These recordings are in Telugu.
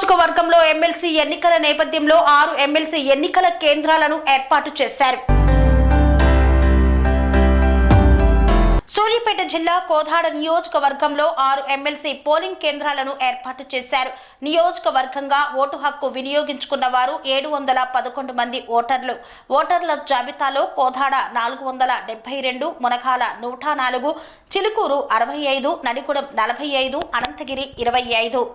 నియోజకవర్గంలో ఎమ్మెల్సీ ఎన్నికల నేపథ్యంలో 6 ఎమ్మెల్సీ ఎన్నికల కేంద్రాలను ఏర్పాటు చేశారు. సూర్యాపేట జిల్లా కోదాడ నియోజకవర్గంలో 6 ఎమ్మెల్సీ పోలింగ్ కేంద్రాలను ఏర్పాటు చేశారు. నియోజకవర్గంగా ఓటు హక్కు వినియోగించుకున్న వారు 711 మంది ఓటర్లు. ఓటర్ల జాబితాలో కోదాడ 472, మునగాల 104, చిలుకూరు 65, నడికుడం 45, అనంతగిరి 25.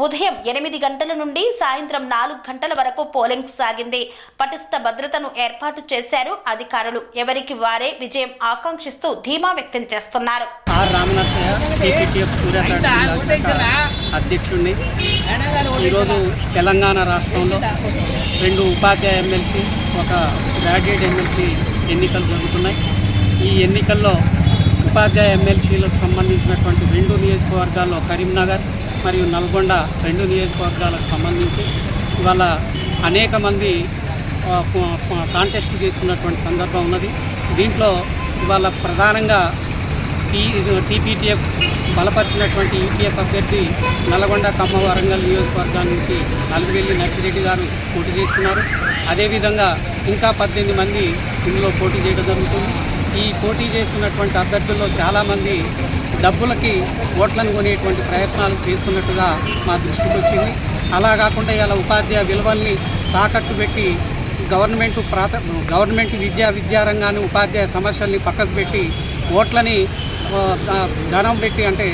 ఉదయం 8 గంటల నుండి సాయంత్రం 4 గంటల వరకు పోలింగ్ సాగింది. పటిష్ట భద్రతను ఏర్పాటు చేశారు అధికారులు. ఎవరికి వారే విజయం ఆకాంక్షిస్తూ ధీమా వ్యక్తం చేస్తున్నారు. అధ్యక్షుడిని ఈరోజు తెలంగాణ రాష్ట్రంలో 2 ఉపాధ్యాయ ఎమ్మెల్సీ, ఒక గ్రాడ్యుయేట్ ఎమ్మెల్సీ ఎన్నికలు జరుగుతున్నాయి. ఈ ఎన్నికల్లో ఉపాధ్యాయ ఎమ్మెల్సీలకు సంబంధించినటువంటి 2 నియోజకవర్గాల్లో కరీంనగర్ మరియు నల్గొండ 2 నియోజకవర్గాలకు సంబంధించి ఇవాళ అనేక మంది కాంటెస్ట్ చేస్తున్నటువంటి సందర్భం ఉన్నది. దీంట్లో ఇవాళ ప్రధానంగా టీపీటీఎఫ్ బలపరిచినటువంటి ఈపీఎఫ్ అభ్యర్థి నల్గొండ, ఖమ్మం, వరంగల్ నియోజకవర్గాల నుంచి నల్లివెల్లి నర్సిరెడ్డి గారు పోటీ చేస్తున్నారు. అదేవిధంగా ఇంకా 18 మంది ఇందులో పోటీ చేయడం జరుగుతుంది. ఈ పోటీ చేస్తున్నటువంటి అభ్యర్థుల్లో చాలామంది డబ్బులకి ఓట్లను కొనేటువంటి ప్రయత్నాలు చేస్తున్నట్టుగా మా దృష్టికి వచ్చింది. అలా కాకుండా ఇలా ఉపాధ్యాయ విలువల్ని తాకట్టు పెట్టి గవర్నమెంట్ విద్యారంగాన్ని, ఉపాధ్యాయ సమస్యల్ని పక్కకు పెట్టి ఓట్లని ధనం పెట్టి, అంటే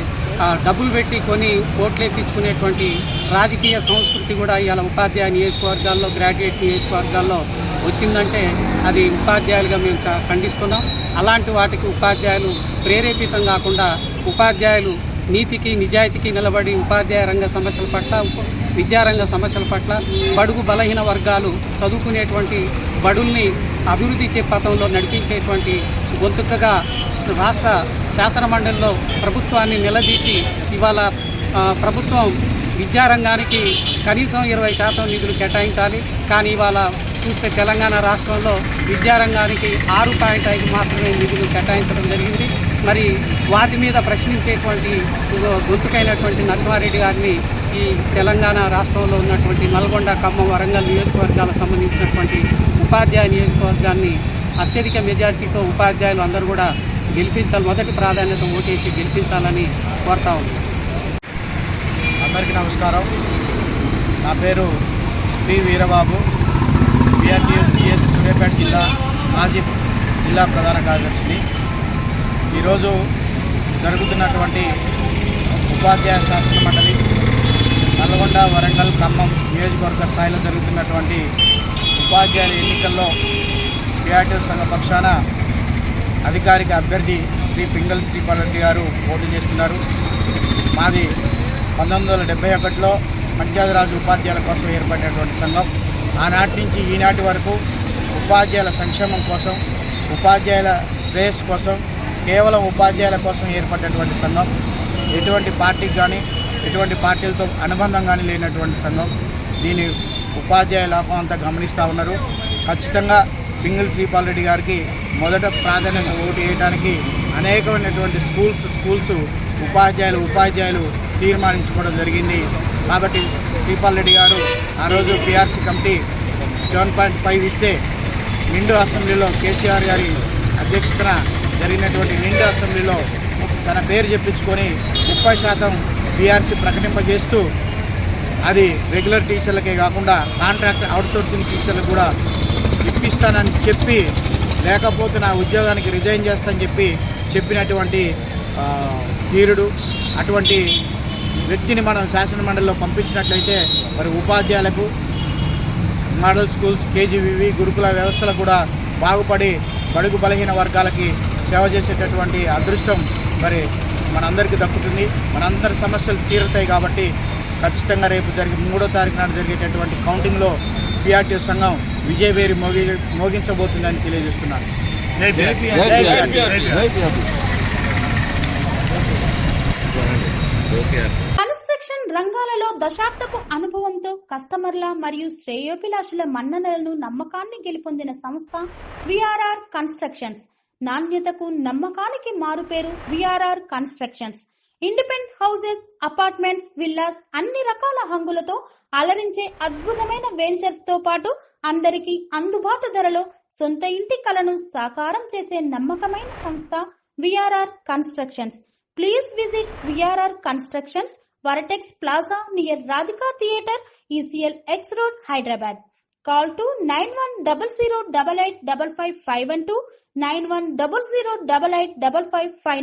డబ్బులు పెట్టి కొని ఓట్లు ఎత్తించుకునేటువంటి రాజకీయ సంస్కృతి కూడా ఇవాళ ఉపాధ్యాయ నియోజకవర్గాల్లో, గ్రాడ్యుయేట్ నియోజకవర్గాల్లో వచ్చిందంటే అది ఉపాధ్యాయులుగా మేము ఖండిస్తున్నాం. అలాంటి వాటికి ఉపాధ్యాయులు ప్రేరేపితం కాకుండా ఉపాధ్యాయులు నీతికి, నిజాయితీకి నిలబడి ఉపాధ్యాయ రంగ సమస్యల పట్ల, విద్యారంగ సమస్యల పట్ల, బడుగు బలహీన వర్గాలు చదువుకునేటువంటి బడుల్ని అభివృద్ధి పథంలో నడిపించేటువంటి గొంతుకగా రాష్ట్ర శాసనమండలిలో ప్రభుత్వాన్ని నిలదీసి ఇవాళ ప్రభుత్వం విద్యారంగానికి కనీసం 20% నిధులు కేటాయించాలి. కానీ ఇవాళ చూస్తే తెలంగాణ రాష్ట్రంలో విద్యారంగానికి 6.5 మాత్రమే నిధులు కేటాయించడం జరిగింది. మరి వాటి మీద ప్రశ్నించేటువంటి గొంతుకైనటువంటి నరసింహారెడ్డి గారిని ఈ తెలంగాణ రాష్ట్రంలో ఉన్నటువంటి నల్గొండ, ఖమ్మం, వరంగల్ నియోజకవర్గాలకు సంబంధించినటువంటి ఉపాధ్యాయ నియోజకవర్గాన్ని అత్యధిక మెజార్టీతో ఉపాధ్యాయులు అందరూ కూడా గెలిపించాలి. మొదటి ప్రాధాన్యత ఓటేసి గెలిపించాలని కోరుతా ఉంది. అందరికీ నమస్కారం. నా పేరు పి వీరబాబు, బిఆర్టీఎస్ సూర్యాపేట జిల్లా మాజీ జిల్లా ప్రధాన కార్యదర్శిని. ఈరోజు జరుగుతున్నటువంటి ఉపాధ్యాయ శాసన మండలి నల్గొండ, వరంగల్, ఖమ్మం నియోజకవర్గ స్థాయిలో జరుగుతున్నటువంటి ఉపాధ్యాయుల ఎన్నికల్లో బిఆర్టీఎస్ సంఘ పక్షాన అధికారిక అభ్యర్థి శ్రీ పింగళి శ్రీపాల్రెడ్డి గారు పోటీ చేస్తున్నారు. మాది 1971లో పంచాయతీరాజ్ ఉపాధ్యాయుల కోసం ఏర్పడినటువంటి సంఘం. ఆనాటి నుంచి ఈనాటి వరకు ఉపాధ్యాయుల సంక్షేమం కోసం, ఉపాధ్యాయుల శ్రేయస్సు కోసం, కేవలం ఉపాధ్యాయుల కోసం ఏర్పడినటువంటి సంఘం. ఎటువంటి పార్టీకి కానీ, ఎటువంటి పార్టీలతో అనుబంధం కానీ లేనటువంటి సంఘం. దీని ఉపాధ్యాయ లోకం అంతా గమనిస్తూ ఉన్నారు. ఖచ్చితంగా పింగళి శ్రీపాల్రెడ్డి గారికి మొదట ప్రాధాన్యత ఓటు వేయడానికి అనేకమైనటువంటి స్కూల్స్ ఉపాధ్యాయులు తీర్మానించుకోవడం జరిగింది. కాబట్టి శ్రీపాల్రెడ్డి గారు ఆ రోజు పిఆర్సీ కమిటీ 7.5 ఇస్తే నిండు అసెంబ్లీలో కేసీఆర్ గారి అధ్యక్షతన జరిగినటువంటి నిండు అసెంబ్లీలో తన పేరు చెప్పించుకొని 30% పిఆర్సీ ప్రకటింపజేస్తూ అది రెగ్యులర్ టీచర్లకే కాకుండా కాంట్రాక్ట్ అవుట్సోర్సింగ్ టీచర్లకు కూడా ఇప్పిస్తానని చెప్పి, లేకపోతే నా ఉద్యోగానికి రిజైన్ చేస్తానని చెప్పినటువంటి ధీరుడు. అటువంటి వ్యక్తిని మనం శాసనమండలిలో పంపించినట్లయితే మరి ఉపాధ్యాయులకు, మోడల్ స్కూల్స్, కేజీవివి, గురుకుల వ్యవస్థలు కూడా బాగుపడి బడుగు బలహీన వర్గాలకి సేవ చేసేటటువంటి అదృష్టం మరి మనందరికీ దక్కుతుంది. మనందరి సమస్యలు తీరుతాయి. కాబట్టి ఖచ్చితంగా రేపు 3వ తారీఖు నాడు జరిగేటటువంటి కౌంటింగ్లో పిఆర్టీఎస్ సంఘం విజయవేరి మోగించబోతుందని తెలియజేస్తున్నాను. కన్స్ట్రక్షన్ రంగాలలో దశాబ్దపు అనుభవంతో కస్టమర్ల మరియు శ్రేయోభిలాషుల మన్ననలను, నమ్మకాన్ని గెలుపొందిన సంస్థ విఆర్ఆర్ కన్స్ట్రక్షన్స్. నాణ్యతకు, నమ్మకానికి మారుపేరు VRR constructions. Independent houses, apartments, villas అన్ని రకాల హంగులతో అలరించే అద్భుతమైన వెంచర్స్ తో పాటు అందరికీ అందుబాటు ధరలో సొంత ఇంటి కలను సాకారం చేసే నమ్మకమైన సంస్థ VRR constructions. Please visit VRR constructions, Varatex Plaza near Radhika Theatre, ECL X Road, Hyderabad. Call to 910088555512, 9100885559.